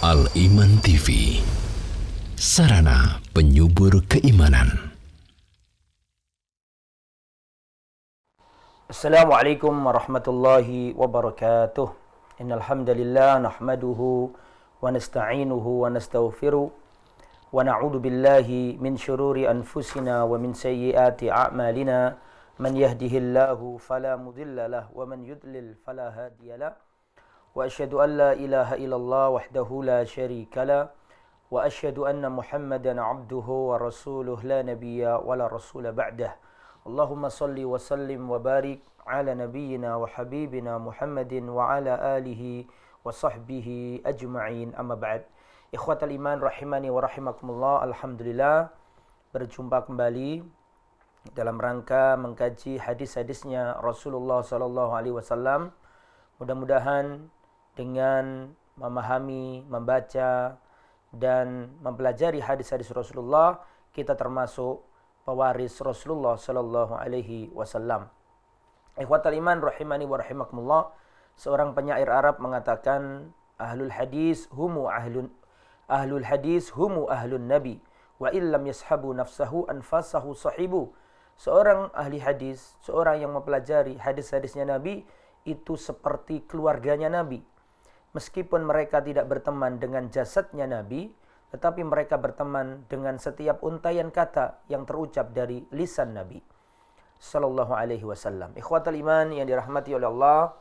Al-Iman TV, sarana penyubur keimanan. Assalamualaikum warahmatullahi wabarakatuh. Innal hamdalillah nahmaduhu wa nasta'inuhu wa nastaghfiruh wa na'udzu billahi min syururi anfusina wa min sayyiati a'malina. Man yahdihillahu fala mudilla lahu wa man yudlil fala hadiyalah. Wa asyhadu an la ilaha illallah wahdahu la syarika lah wa asyhadu anna Muhammadan 'abduhu wa rasuluh la nabiyya wa la rasula ba'dah. Allahumma salli wa sallim wa barik ala nabiyyina wa habibina Muhammadin wa ala alihi wa sahbihi ajma'in, amma ba'd. Ikhwatal iman rahimani wa rahimakumullah. Alhamdulillah berjumpa kembali dalam rangka mengkaji hadis-hadisnya Rasulullah sallallahu alaihi wasallam. Mudah-mudahan dengan memahami, membaca dan mempelajari hadis-hadis Rasulullah, kita termasuk pewaris Rasulullah sallallahu alaihi wasallam. Ikhwatal iman rahimani wa rahimakumullah. Seorang penyair Arab mengatakan, ahlul hadis humu ahlun nabi wa illam yashabu nafsahu anfasahu sahibu. Seorang ahli hadis, seorang yang mempelajari hadis-hadisnya Nabi, itu seperti keluarganya Nabi. Meskipun mereka tidak berteman dengan jasadnya Nabi, tetapi mereka berteman dengan setiap untaian kata yang terucap dari lisan Nabi sallallahu alaihi wasallam. Ikhwatal iman yang dirahmati oleh Allah,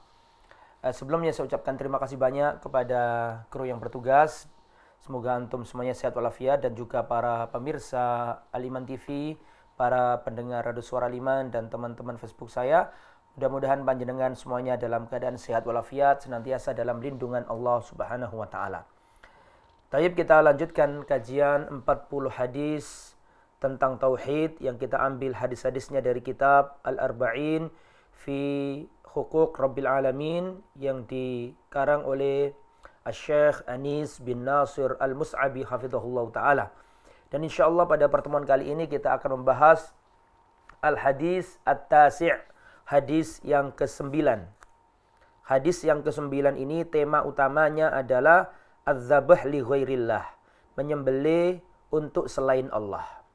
sebelumnya saya ucapkan terima kasih banyak kepada kru yang bertugas. Semoga antum semuanya sehat walafiat, dan juga para pemirsa Al-Iman TV, para pendengar Radio Suara Al-Iman, dan teman-teman Facebook saya. Mudah-mudahan panjenengan semuanya dalam keadaan sehat walafiat, senantiasa dalam lindungan Allah Subhanahu wa taala. Taib, kita lanjutkan kajian 40 hadis tentang tauhid yang kita ambil hadis-hadisnya dari kitab Al-Arba'in fi Huquq Rabbil Alamin yang dikarang oleh Syekh Anis bin Nasir Al-Mus'abi hafizahullah taala. Dan insyaallah pada pertemuan kali ini kita akan membahas Al-Hadis At-Tasi', hadis yang ke-9. Hadis yang ke-9 ini tema utamanya adalah az-zabh li ghairillah, menyembelih untuk selain Allah.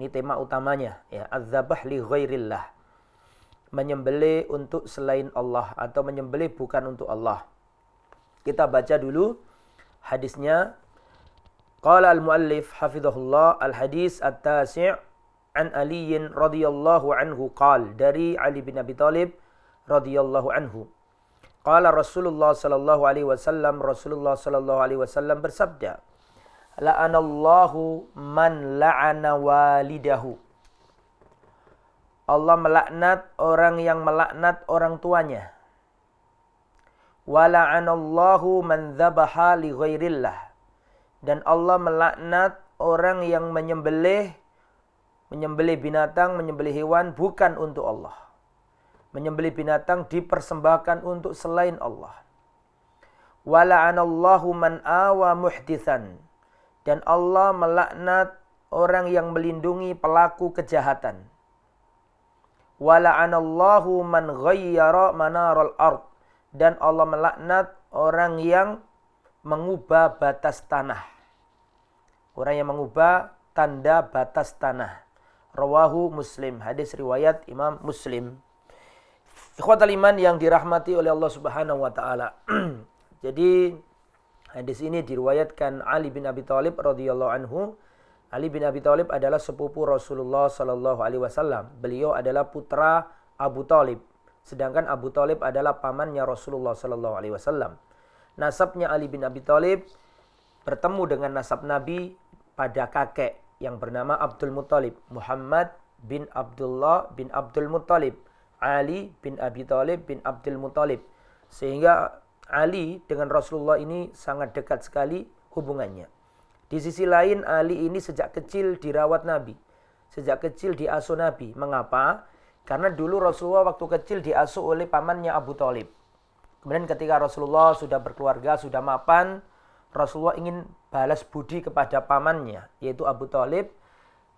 Ini tema utamanya, ya, az-zabh li ghairillah, menyembelih untuk selain Allah atau menyembelih bukan untuk Allah. Kita baca dulu hadisnya. Qala al-muallif hafizahullah, al-hadis at-tasi' an Ali radhiyallahu anhu qala, dari Ali bin Abi Thalib radhiyallahu anhu. Qala Rasulullah sallallahu alaihi wasallam, Rasulullah sallallahu alaihi wasallam bersabda, la'anallahu man la'ana walidahu. Allah melaknat orang yang melaknat orang tuanya. Wa la'anallahu man dzabaha li ghairillah. Dan Allah melaknat orang yang menyembelih binatang, menyembelih hewan bukan untuk Allah. Menyembelih binatang dipersembahkan untuk selain Allah. Wa la'anallahu man awa muhditsan. Dan Allah melaknat orang yang melindungi pelaku kejahatan. Wa la'anallahu man ghayyara manaral ard. Dan Allah melaknat orang yang mengubah batas tanah. Orang yang mengubah tanda batas tanah. Rawahu Muslim, hadis riwayat Imam Muslim. Ikhwatal iman yang dirahmati oleh Allah Subhanahu wa taala. Jadi hadis ini diriwayatkan Ali bin Abi Thalib radhiyallahu anhu. Ali bin Abi Thalib adalah sepupu Rasulullah sallallahu alaihi wasallam. Beliau adalah putra Abu Thalib, sedangkan Abu Thalib adalah pamannya Rasulullah sallallahu alaihi wasallam. Nasabnya Ali bin Abi Thalib bertemu dengan nasab Nabi pada kakek yang bernama Abdul Muttalib, Muhammad bin Abdullah bin Abdul Muttalib, Ali bin Abi Thalib bin Abdul Muttalib. Sehingga Ali dengan Rasulullah ini sangat dekat sekali hubungannya. Di sisi lain, Ali ini sejak kecil dirawat Nabi, sejak kecil diasuh Nabi. Mengapa? Karena dulu Rasulullah waktu kecil diasuh oleh pamannya Abu Thalib. Kemudian ketika Rasulullah sudah berkeluarga, sudah mapan, Rasulullah ingin balas budi kepada pamannya, yaitu Abu Thalib.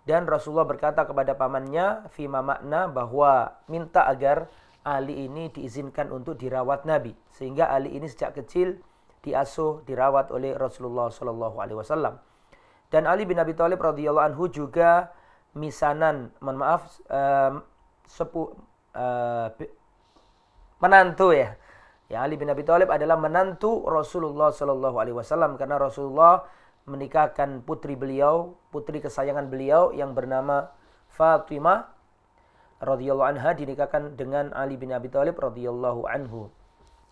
Dan Rasulullah berkata kepada pamannya, fima makna, bahwa minta agar Ali ini diizinkan untuk dirawat Nabi. Sehingga Ali ini sejak kecil diasuh, dirawat oleh Rasulullah Shallallahu Alaihi Wasallam. Dan Ali bin Abi Thalib radhiyallahu anhu juga menantu ya. Ya, Ali bin Abi Thalib adalah menantu Rasulullah Shallallahu Alaihi Wasallam karena Rasulullah menikahkan putri beliau, putri kesayangan beliau yang bernama Fatimah radhiyallahu anha dinikahkan dengan Ali bin Abi Thalib radhiyallahu anhu.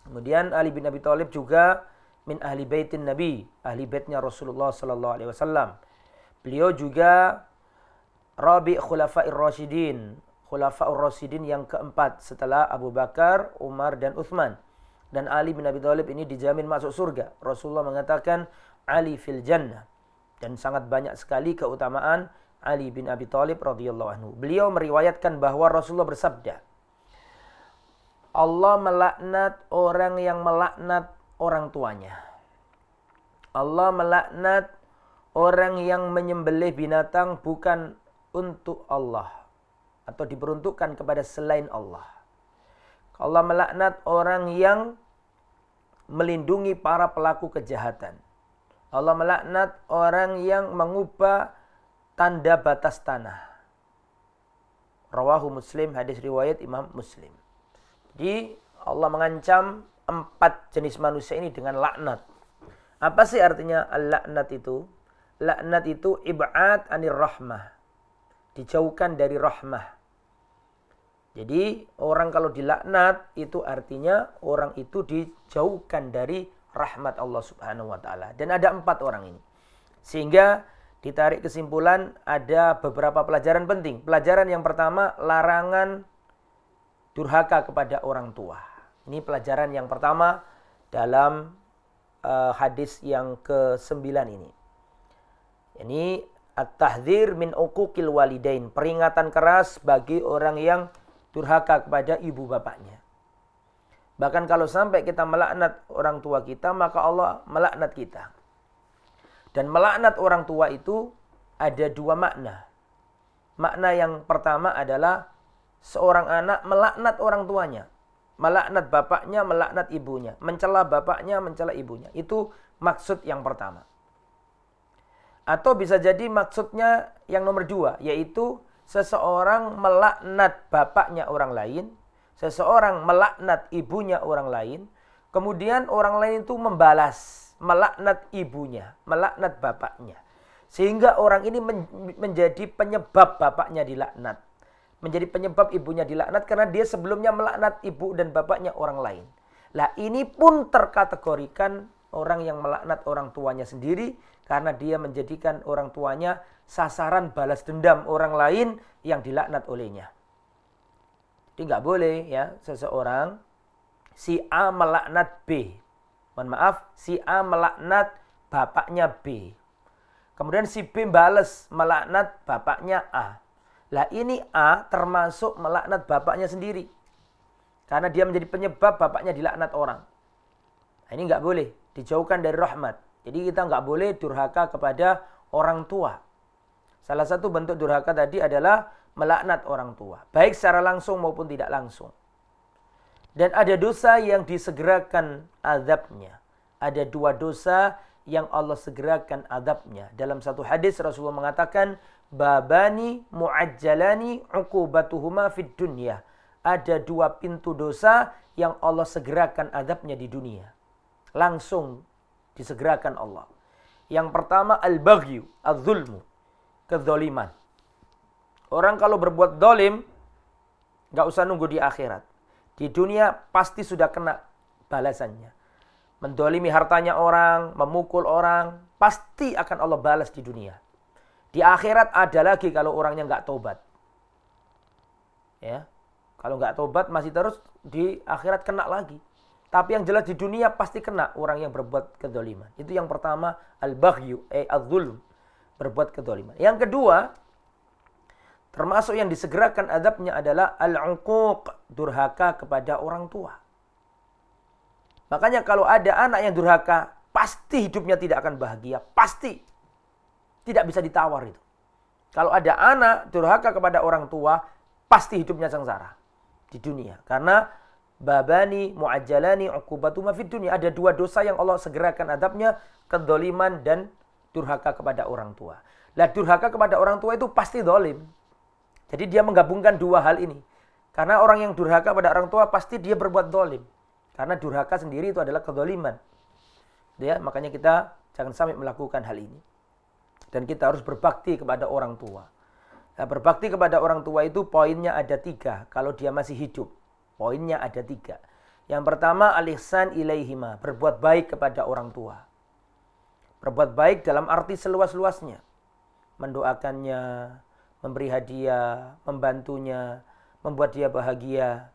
Kemudian Ali bin Abi Thalib juga min ahli baitin Nabi, ahli baitnya Rasulullah sallallahu alaihi wasallam. Beliau juga Rabi' Khulafa'ir Rasyidin, Khulafa'ur Rasyidin yang keempat setelah Abu Bakar, Umar dan Uthman. Dan Ali bin Abi Thalib ini dijamin masuk surga. Rasulullah mengatakan Ali fil jannah. Dan sangat banyak sekali keutamaan Ali bin Abi Thalib radhiyallahu anhu. Beliau meriwayatkan bahwa Rasulullah bersabda, Allah melaknat orang yang melaknat orang tuanya. Allah melaknat orang yang menyembelih binatang bukan untuk Allah atau diperuntukkan kepada selain Allah. Allah melaknat orang yang melindungi para pelaku kejahatan. Allah melaknat orang yang mengubah tanda batas tanah. Rawahu Muslim, hadis riwayat Imam Muslim. Jadi Allah mengancam 4 jenis manusia ini dengan laknat. Apa sih artinya al-laknat itu? Laknat itu ib'ad anir rahmah. Dijauhkan dari rahmah. Jadi orang kalau dilaknat itu artinya orang itu dijauhkan dari rahmat Allah Subhanahu wa taala. Dan ada 4 orang ini. Sehingga ditarik kesimpulan ada beberapa pelajaran penting. Pelajaran yang pertama, larangan durhaka kepada orang tua. Ini pelajaran yang pertama dalam hadis yang ke-9 ini. Ini at-tahdzir min uquqil walidain, peringatan keras bagi orang yang durhaka kepada ibu bapaknya. Bahkan kalau sampai kita melaknat orang tua kita, maka Allah melaknat kita. Dan melaknat orang tua itu ada 2 makna. Makna yang pertama adalah seorang anak melaknat orang tuanya. Melaknat bapaknya, melaknat ibunya. Mencela bapaknya, mencela ibunya. Itu maksud yang pertama. Atau bisa jadi maksudnya yang nomor 2. Yaitu seseorang melaknat bapaknya orang lain. Seseorang melaknat ibunya orang lain. Kemudian orang lain itu membalas. Melaknat ibunya, melaknat bapaknya. Sehingga orang ini menjadi penyebab bapaknya dilaknat. Menjadi penyebab ibunya dilaknat karena dia sebelumnya melaknat ibu dan bapaknya orang lain. Lah ini pun terkategorikan orang yang melaknat orang tuanya sendiri karena dia menjadikan orang tuanya sasaran balas dendam orang lain yang dilaknat olehnya. Jadi nggak boleh ya seseorang si A melaknat B. Mohon maaf, si A melaknat bapaknya B. Kemudian si B balas melaknat bapaknya A. Lah ini A termasuk melaknat bapaknya sendiri. Karena dia menjadi penyebab bapaknya dilaknat orang. Nah, ini nggak boleh, dijauhkan dari rahmat. Jadi kita nggak boleh durhaka kepada orang tua. Salah satu bentuk durhaka tadi adalah melaknat orang tua. Baik secara langsung maupun tidak langsung. Dan ada dosa yang disegerakan azabnya. Ada 2 dosa yang Allah segerakan azabnya. Dalam satu hadis Rasulullah mengatakan, babani mu'ajjalani uqubatuhuma fid dunya. Ada 2 pintu dosa yang Allah segerakan azabnya di dunia. Langsung disegerakan Allah. Yang pertama al-baghyu, az-zulmu, kezaliman. Orang kalau berbuat zalim, enggak usah nunggu di akhirat. Di dunia pasti sudah kena balasannya. Mendolimi hartanya orang, memukul orang, pasti akan Allah balas di dunia. Di akhirat ada lagi kalau orangnya nggak tobat. Ya, kalau nggak tobat masih terus di akhirat kena lagi. Tapi yang jelas di dunia pasti kena orang yang berbuat kedzaliman. Itu yang pertama al-baghyu, az-zulm, berbuat kedzaliman. Yang kedua, termasuk yang disegerakan azabnya adalah al-uquq, durhaka kepada orang tua. Makanya kalau ada anak yang durhaka, pasti hidupnya tidak akan bahagia. Pasti. Tidak bisa ditawar itu. Kalau ada anak durhaka kepada orang tua, pasti hidupnya sengsara di dunia. Karena babani muajjalani uqubatuma fid dunya. Ada dua dosa yang Allah segerakan adabnya, kedzaliman dan durhaka kepada orang tua. Lah durhaka kepada orang tua itu pasti zalim. Jadi dia menggabungkan dua hal ini. Karena orang yang durhaka pada orang tua pasti dia berbuat zalim. Karena durhaka sendiri itu adalah kedzaliman. Ya, makanya kita jangan sampai melakukan hal ini. Dan kita harus berbakti kepada orang tua. Nah, berbakti kepada orang tua itu poinnya ada 3 kalau dia masih hidup. Poinnya ada 3. Yang pertama, al-ihsan ilaihima, berbuat baik kepada orang tua. Berbuat baik dalam arti seluas-luasnya. Mendoakannya, memberi hadiah, membantunya, membuat dia bahagia.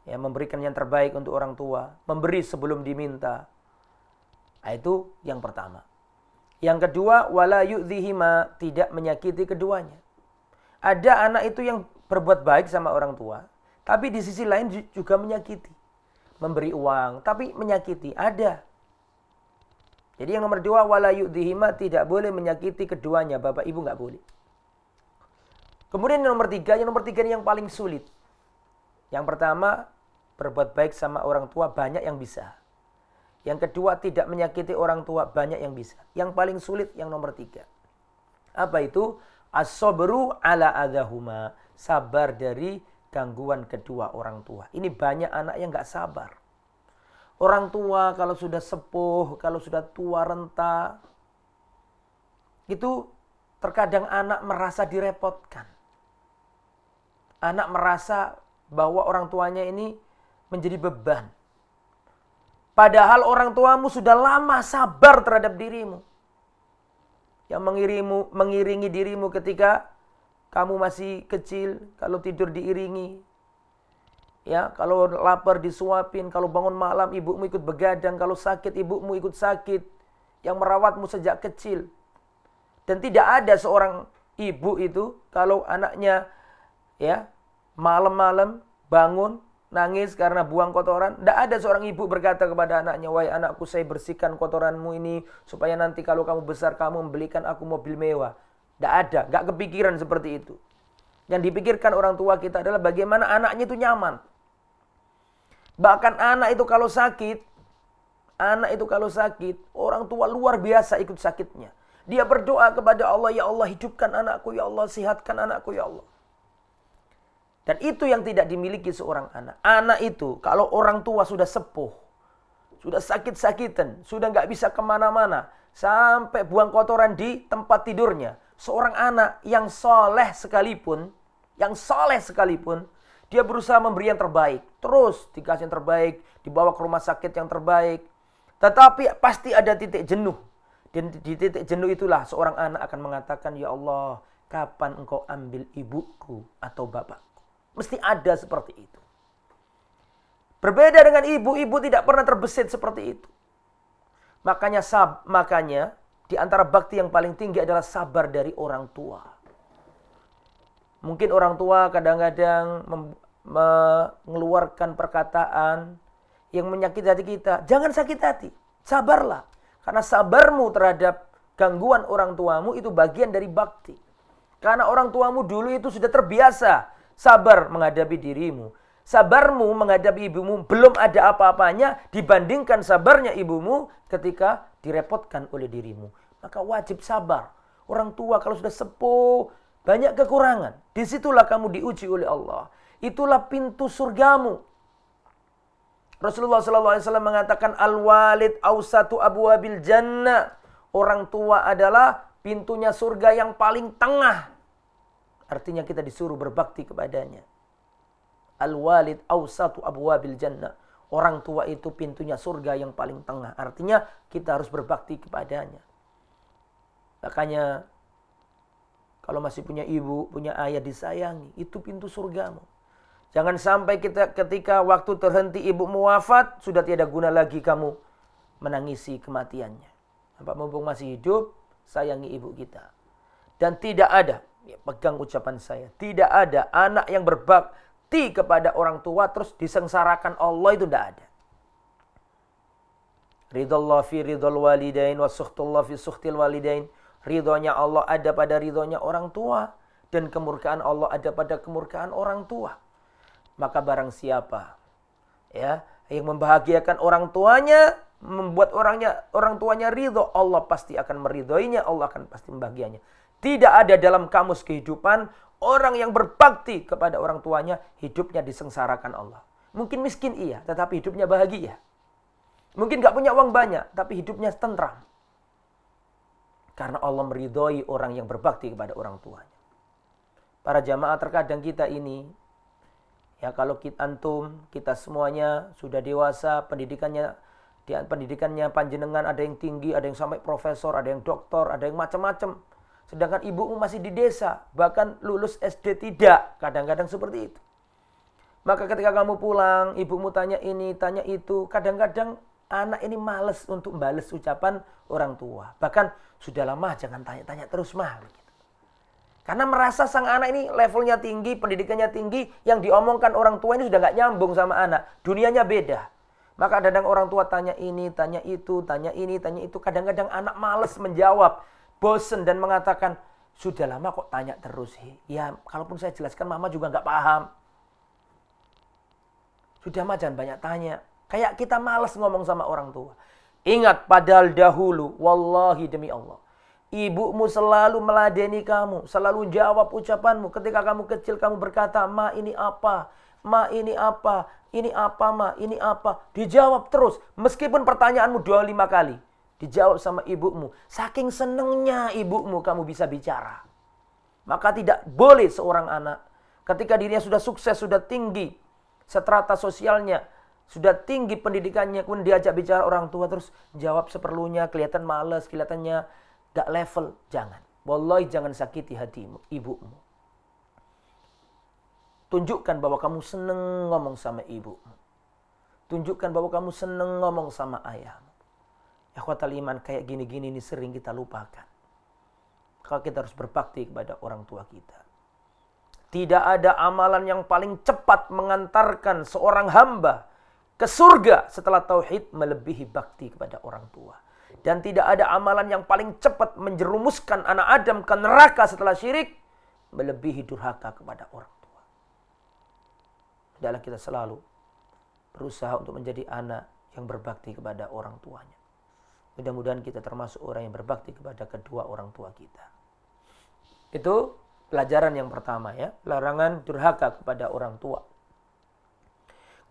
Ya, memberikan yang terbaik untuk orang tua, memberi sebelum diminta. Nah, itu yang pertama. Yang kedua, wala yu'dhihima, tidak menyakiti keduanya. Ada anak itu yang berbuat baik sama orang tua, tapi di sisi lain juga menyakiti. Memberi uang, tapi menyakiti. Ada. Jadi yang nomor 2, wala yu'dhihima, tidak boleh menyakiti keduanya. Bapak ibu nggak boleh. Kemudian yang nomor 3 ini yang paling sulit. Yang pertama, berbuat baik sama orang tua banyak yang bisa. Yang kedua, tidak menyakiti orang tua banyak yang bisa. Yang paling sulit yang nomor 3. Apa itu? As-sabru ala adahuma, sabar dari gangguan kedua orang tua. Ini banyak anak yang nggak sabar. Orang tua kalau sudah sepuh, kalau sudah tua renta, itu terkadang anak merasa direpotkan. Anak merasa bahwa orang tuanya ini menjadi beban. Padahal orang tuamu sudah lama sabar terhadap dirimu. Yang mengiringi dirimu ketika kamu masih kecil, kalau tidur diiringi. Ya, kalau lapar disuapin, kalau bangun malam ibumu ikut begadang, kalau sakit ibumu ikut sakit. Yang merawatmu sejak kecil. Dan tidak ada seorang ibu itu kalau anaknya ya malam-malam bangun nangis karena buang kotoran. Tidak ada seorang ibu berkata kepada anaknya, wahai anakku, saya bersihkan kotoranmu ini supaya nanti kalau kamu besar kamu membelikan aku mobil mewah. Tidak ada, nggak kepikiran seperti itu. Yang dipikirkan orang tua kita adalah bagaimana anaknya itu nyaman. Bahkan anak itu kalau sakit, orang tua luar biasa ikut sakitnya. Dia berdoa kepada Allah, ya Allah hidupkan anakku, ya Allah sehatkan anakku, ya Allah. Dan itu yang tidak dimiliki seorang anak. Anak itu kalau orang tua sudah sepuh, sudah sakit-sakitan, sudah nggak bisa kemana-mana, sampai buang kotoran di tempat tidurnya. Seorang anak yang soleh sekalipun, dia berusaha memberi yang terbaik. Terus dikasih yang terbaik, dibawa ke rumah sakit yang terbaik. Tetapi pasti ada titik jenuh. Dan di titik jenuh itulah seorang anak akan mengatakan, ya Allah, kapan engkau ambil ibuku atau bapakku? Mesti ada seperti itu. Berbeda dengan ibu tidak pernah terbesit seperti itu. Makanya di antara bakti yang paling tinggi adalah sabar dari orang tua. Mungkin orang tua kadang-kadang mengeluarkan perkataan yang menyakiti hati kita. Jangan sakit hati, sabarlah. Karena sabarmu terhadap gangguan orang tuamu itu bagian dari bakti. Karena orang tuamu dulu itu sudah terbiasa sabar menghadapi dirimu. Sabarmu menghadapi ibumu belum ada apa-apanya dibandingkan sabarnya ibumu ketika direpotkan oleh dirimu. Maka wajib sabar. Orang tua kalau sudah sepuh, banyak kekurangan. Disitulah kamu diuji oleh Allah. Itulah pintu surgamu. Rasulullah SAW mengatakan, al-walid awsatu abwabil jannah. Orang tua adalah pintunya surga yang paling tengah. Artinya kita disuruh berbakti kepadanya. Al-walid awsatu abwabil jannah. Orang tua itu pintunya surga yang paling tengah. Artinya kita harus berbakti kepadanya. Makanya kalau masih punya ibu, punya ayah disayangi. Itu pintu surgamu. Jangan sampai kita ketika waktu terhenti ibumu wafat, sudah tiada guna lagi kamu menangisi kematiannya. Apa mumpung masih hidup, sayangi ibu kita. Dan tidak ada, ya, pegang ucapan saya, tidak ada anak yang berbakti kepada orang tua terus disengsarakan Allah, itu tidak ada. Ridallah fi ridal walidain wa sukhtullah fi sukhtil walidain. Ridhonya Allah ada pada ridhonya orang tua. Dan kemurkaan Allah ada pada kemurkaan orang tua. Maka barang siapa ya, yang membahagiakan orang tuanya, membuat orang tuanya ridho, Allah pasti akan meridhoinya, Allah akan pasti membahagianya. Tidak ada dalam kamus kehidupan orang yang berbakti kepada orang tuanya hidupnya disengsarakan Allah. Mungkin miskin iya, tetapi hidupnya bahagia. Mungkin gak punya uang banyak, tapi hidupnya tentram. Karena Allah meridhoi orang yang berbakti kepada orang tuanya. Para jamaah, terkadang kita ini, ya kalau kita semuanya sudah dewasa, pendidikannya panjenengan ada yang tinggi, ada yang sampai profesor, ada yang doktor, ada yang macam-macam. Sedangkan ibumu masih di desa, bahkan lulus SD tidak. Kadang-kadang seperti itu. Maka ketika kamu pulang, ibumu tanya ini, tanya itu. Kadang-kadang anak ini malas untuk balas ucapan orang tua. Bahkan, sudah lama jangan tanya-tanya terus mah. Karena merasa sang anak ini levelnya tinggi, pendidikannya tinggi, yang diomongkan orang tua ini sudah gak nyambung sama anak. Dunianya beda. Maka kadang orang tua tanya ini, tanya itu, tanya ini, tanya itu. Kadang-kadang anak malas menjawab, bosen dan mengatakan, sudah lama kok tanya terus. Ya, kalaupun saya jelaskan mama juga gak paham. Sudah mah jangan banyak tanya. Kayak kita malas ngomong sama orang tua. Ingat, padahal dahulu, wallahi demi Allah, ibumu selalu meladeni kamu, selalu jawab ucapanmu. Ketika kamu kecil, kamu berkata, ma ini apa? Ma ini apa? Ini apa ma? Ini apa? Dijawab terus. Meskipun pertanyaanmu 25 kali. Dijawab sama ibumu. Saking senengnya ibumu kamu bisa bicara. Maka tidak boleh seorang anak, ketika dirinya sudah sukses, sudah tinggi, strata sosialnya, sudah tinggi pendidikannya, kemudian diajak bicara orang tua, terus jawab seperlunya, kelihatan malas, kelihatannya gak level. Jangan. Wallahi jangan sakiti hatimu, ibumu. Tunjukkan bahwa kamu senang ngomong sama ibumu. Tunjukkan bahwa kamu senang ngomong sama ayahmu. Ikhwatal iman, kayak gini-gini ini sering kita lupakan. Kalau kita harus berbakti kepada orang tua kita. Tidak ada amalan yang paling cepat mengantarkan seorang hamba ke surga setelah tauhid melebihi bakti kepada orang tua. Dan tidak ada amalan yang paling cepat menjerumuskan anak Adam ke neraka setelah syirik melebihi durhaka kepada orang tua. Adalah kita selalu berusaha untuk menjadi anak yang berbakti kepada orang tuanya. Mudah-mudahan kita termasuk orang yang berbakti kepada kedua orang tua kita. Itu pelajaran yang pertama ya, larangan durhaka kepada orang tua.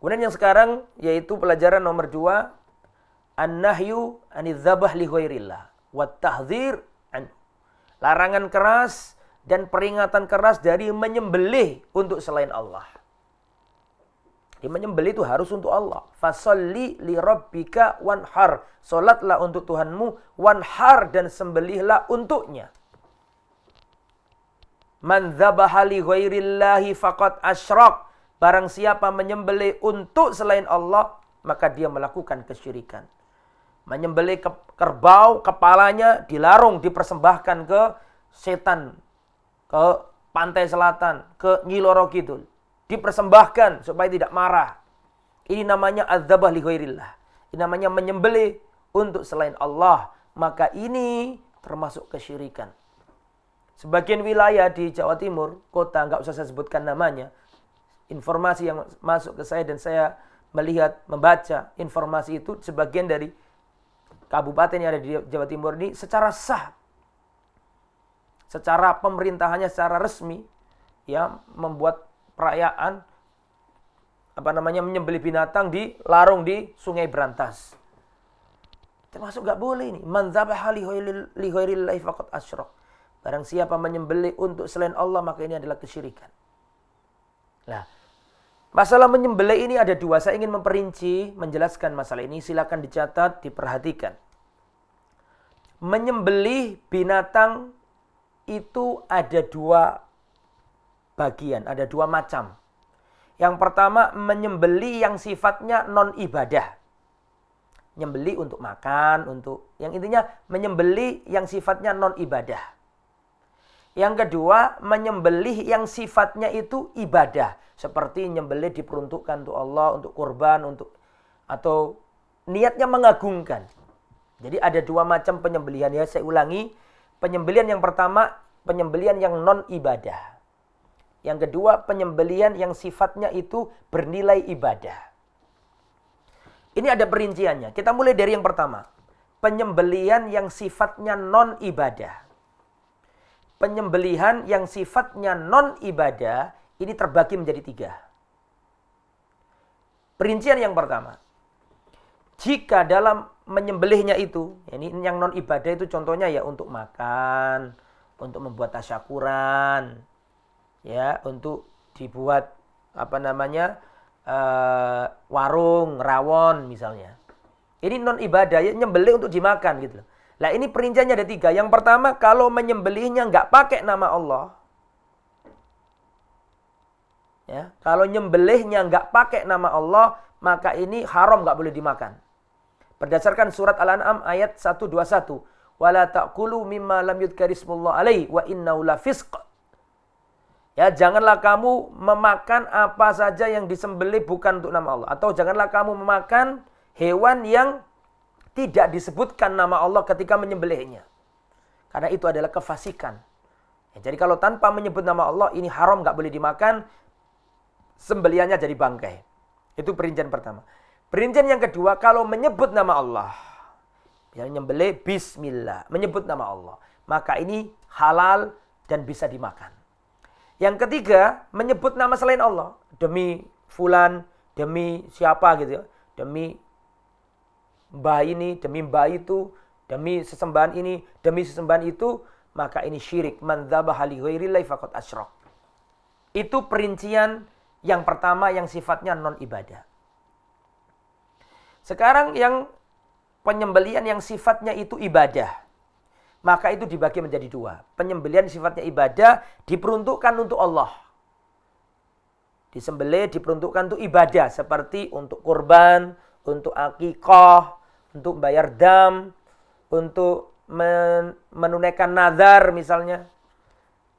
Kemudian yang sekarang yaitu pelajaran nomor 2, an-nahyu anidzabah li ghairillah wat tahdzir an. Larangan keras dan peringatan keras dari menyembelih untuk selain Allah. Di menyembelih itu harus untuk Allah. Fasalli li rabbika wanhar. Salatlah untuk Tuhanmu, wanhar, dan sembelihlah untuknya. Man dzabaha li ghairillahi faqad asyrak. Barang siapa menyembelih untuk selain Allah, maka dia melakukan kesyirikan. Menyembelih kerbau, kepalanya dilarung, dipersembahkan ke setan, ke pantai selatan, ke Nyi Loro Kidul. Dipersembahkan supaya tidak marah. Ini namanya adzabah li ghairillah. Ini namanya menyembelih untuk selain Allah. Maka ini termasuk kesyirikan. Sebagian wilayah di Jawa Timur, kota, nggak usah saya sebutkan namanya, informasi yang masuk ke saya dan saya melihat, membaca informasi itu, sebagian dari kabupaten yang ada di Jawa Timur ini secara sah, secara pemerintahannya, secara resmi, ya, membuat perayaan menyembelih binatang di larung di Sungai Brantas. Termasuk nggak boleh ini. Man dzabaha li ghairillahi faqad asyrak. Barang siapa menyembelih untuk selain Allah, maka ini adalah kesyirikan. Nah, masalah menyembelih ini ada 2. Saya ingin memperinci, menjelaskan masalah ini. Silakan dicatat, diperhatikan. Menyembelih binatang itu ada 2 bagian, ada 2 macam. Yang pertama, menyembelih yang sifatnya non-ibadah. Menyembelih untuk makan, yang intinya menyembelih yang sifatnya non-ibadah. Yang kedua, menyembelih yang sifatnya itu ibadah. Seperti menyembelih diperuntukkan untuk Allah, untuk kurban, atau niatnya mengagungkan. Jadi ada 2 macam penyembelihan ya, saya ulangi. Penyembelihan yang pertama, penyembelihan yang non-ibadah. Yang kedua, penyembelihan yang sifatnya itu bernilai ibadah. Ini ada perinciannya. Kita mulai dari yang pertama. Penyembelihan yang sifatnya non-ibadah. Penyembelihan yang sifatnya non-ibadah ini terbagi menjadi 3. Perincian yang pertama. Jika dalam menyembelihnya itu, ini yang non-ibadah itu contohnya ya untuk makan, untuk membuat tasyakuran, ya, untuk dibuat warung, rawon misalnya. Ini non-ibadah, ya, nyembelih untuk dimakan gitu loh. Nah ini perinciannya ada 3. Yang pertama, kalau menyembelihnya nggak pakai nama Allah. Ya, kalau nyembelihnya nggak pakai nama Allah, maka ini haram, nggak boleh dimakan. Berdasarkan surat Al-An'am ayat 121. Wala ta'kulu mimma lam yudhkarismullah alaihi wa innahu lafisq. Ya, janganlah kamu memakan apa saja yang disembelih bukan untuk nama Allah. Atau janganlah kamu memakan hewan yang tidak disebutkan nama Allah ketika menyembelihnya. Karena itu adalah kefasikan. Ya, jadi kalau tanpa menyebut nama Allah, ini haram, nggak boleh dimakan. Sembelihannya jadi bangkai. Itu perincian pertama. Perincian yang kedua, kalau menyebut nama Allah. Misalnya nyembelih bismillah, menyebut nama Allah. Maka ini halal dan bisa dimakan. Yang ketiga, menyebut nama selain Allah. Demi fulan, demi siapa gitu ya. Demi mbah ini, demi mbah itu, demi sesembahan ini, demi sesembahan itu, maka ini syirik. Man dzabaha li ghairillahi faqad asyrak. Itu perincian yang pertama yang sifatnya non-ibadah. Sekarang yang penyembelihan yang sifatnya itu ibadah. Maka itu dibagi menjadi 2. Penyembelihan sifatnya ibadah diperuntukkan untuk Allah. Disembelih diperuntukkan untuk ibadah. Seperti untuk kurban, untuk akikah, untuk bayar dam, untuk menunaikan nazar misalnya.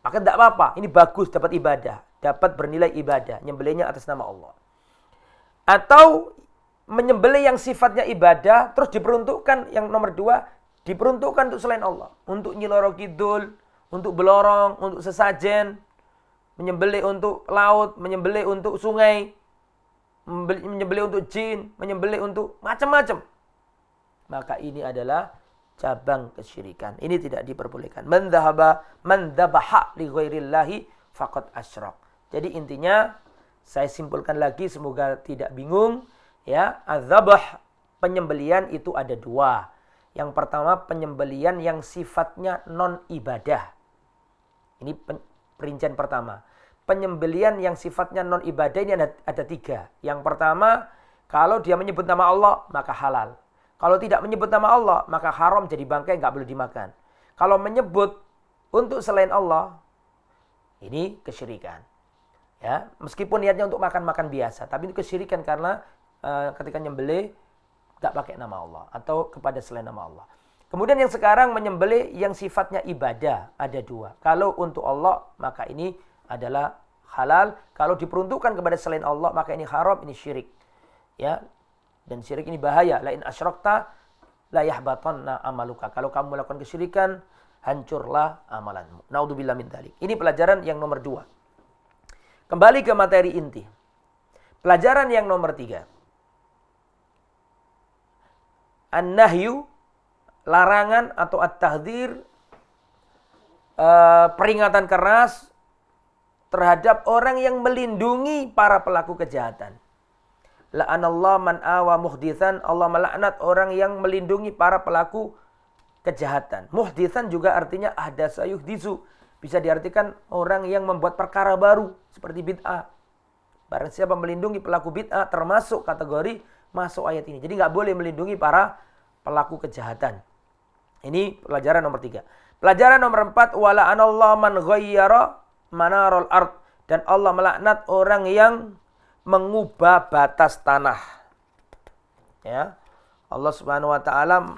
Maka tidak apa-apa. Ini bagus, dapat ibadah. Dapat bernilai ibadah. Nyembelihnya atas nama Allah. Atau menyembelih yang sifatnya ibadah, terus diperuntukkan yang nomor 2, diperuntukkan untuk selain Allah. Untuk Nyi Loro Kidul, untuk Belorong, untuk sesajen, menyembelih untuk laut, menyembelih untuk sungai, menyembelih untuk jin, menyembelih untuk macam-macam. Maka ini adalah cabang kesyirikan. Ini tidak diperbolehkan. Man dzabaha li ghairillahi faqad asyrak. Jadi intinya, saya simpulkan lagi semoga tidak bingung. Ya, adzabah penyembelihan itu ada 2. Yang pertama penyembelihan yang sifatnya non-ibadah. Ini perincian pertama. Penyembelihan yang sifatnya non-ibadah ini ada 3. Yang pertama, kalau dia menyebut nama Allah, maka halal. Kalau tidak menyebut nama Allah, maka haram, jadi bangkai, nggak boleh dimakan. Kalau menyebut untuk selain Allah, ini kesyirikan. Ya, meskipun niatnya untuk makan-makan biasa, tapi itu kesyirikan karena ketika nyembelih tak pakai nama Allah atau kepada selain nama Allah. Kemudian yang sekarang menyembelih yang sifatnya ibadah ada 2. Kalau untuk Allah maka ini adalah halal. Kalau diperuntukkan kepada selain Allah maka ini haram, ini syirik. Ya. Dan syirik ini bahaya. La in asyrakta la yahbatanna amaluka. Kalau kamu melakukan kesyirikan, hancurlah amalanmu. Naudzubillah min dzalik. Ini pelajaran yang nomor 2. Kembali ke materi inti. Pelajaran yang nomor 3. An-nahyu, larangan atau at-tahdzir, peringatan keras terhadap orang yang melindungi para pelaku kejahatan. La'anallahu man awa muhditsan, Allah melaknat orang yang melindungi para pelaku kejahatan. Muhditsan juga artinya ahdasa yuhditsu, bisa diartikan orang yang membuat perkara baru seperti bid'ah. Barang siapa melindungi pelaku bid'ah termasuk kategori masuk ayat ini. Jadi nggak boleh melindungi para pelaku kejahatan. Ini pelajaran nomor 3. Pelajaran nomor 4, wala anallahu man ghayyara manarul ard, dan Allah melaknat orang yang mengubah batas tanah. Ya. Allah Subhanahu wa taala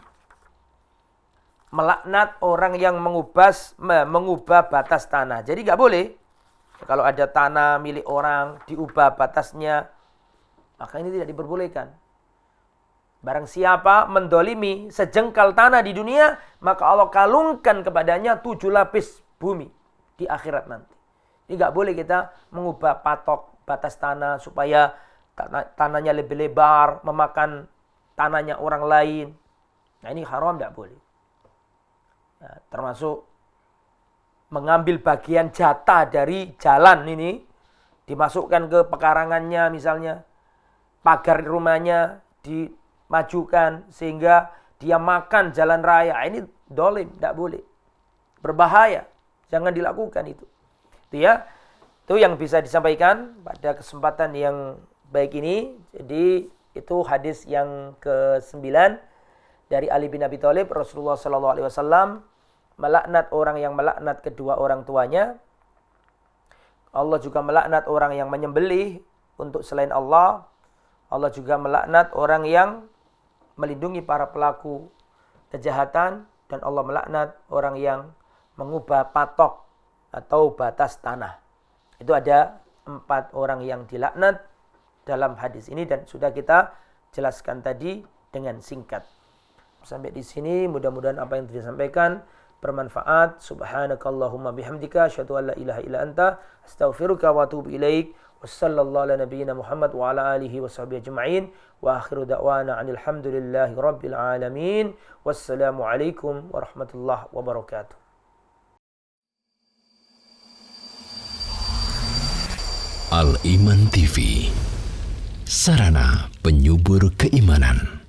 melaknat orang yang mengubah batas tanah. Jadi nggak boleh kalau ada tanah milik orang diubah batasnya, maka ini tidak diperbolehkan. Barang siapa mendolimi sejengkal tanah di dunia, maka Allah kalungkan kepadanya 7 lapis bumi di akhirat nanti. Ini nggak boleh kita mengubah patok batas tanah supaya tanahnya lebih lebar, memakan tanahnya orang lain. Nah ini haram, tidak boleh. Nah, termasuk mengambil bagian jatah dari jalan ini, dimasukkan ke pekarangannya misalnya, pagar rumahnya dimajukan sehingga dia makan jalan raya. Ini dolim, tidak boleh. Berbahaya, jangan dilakukan itu. Itu ya, itu yang bisa disampaikan pada kesempatan yang baik ini. Jadi itu hadis yang ke-9 dari Ali bin Abi Thalib. Rasulullah SAW melaknat orang yang melaknat kedua orang tuanya. Allah juga melaknat orang yang menyembelih untuk selain Allah. Allah juga melaknat orang yang melindungi para pelaku kejahatan. Dan Allah melaknat orang yang mengubah patok atau batas tanah. Itu ada 4 orang yang dilaknat dalam hadis ini dan sudah kita jelaskan tadi dengan singkat. Sampai di sini mudah-mudahan apa yang disampaikan bermanfaat. Subhanakallahumma bihamdika asyhadu an la ilaha illa anta astaghfiruka wa atubu ilaik. Wassallallahu ala nabiyyina Muhammad wa ala alihi wa sahbihi ajma'in. Wa akhiru da'wana anil hamdulillahi rabbil alamin. Wassalamu alaikum warahmatullahi wabarakatuh. Al-Iman TV, sarana penyubur keimanan.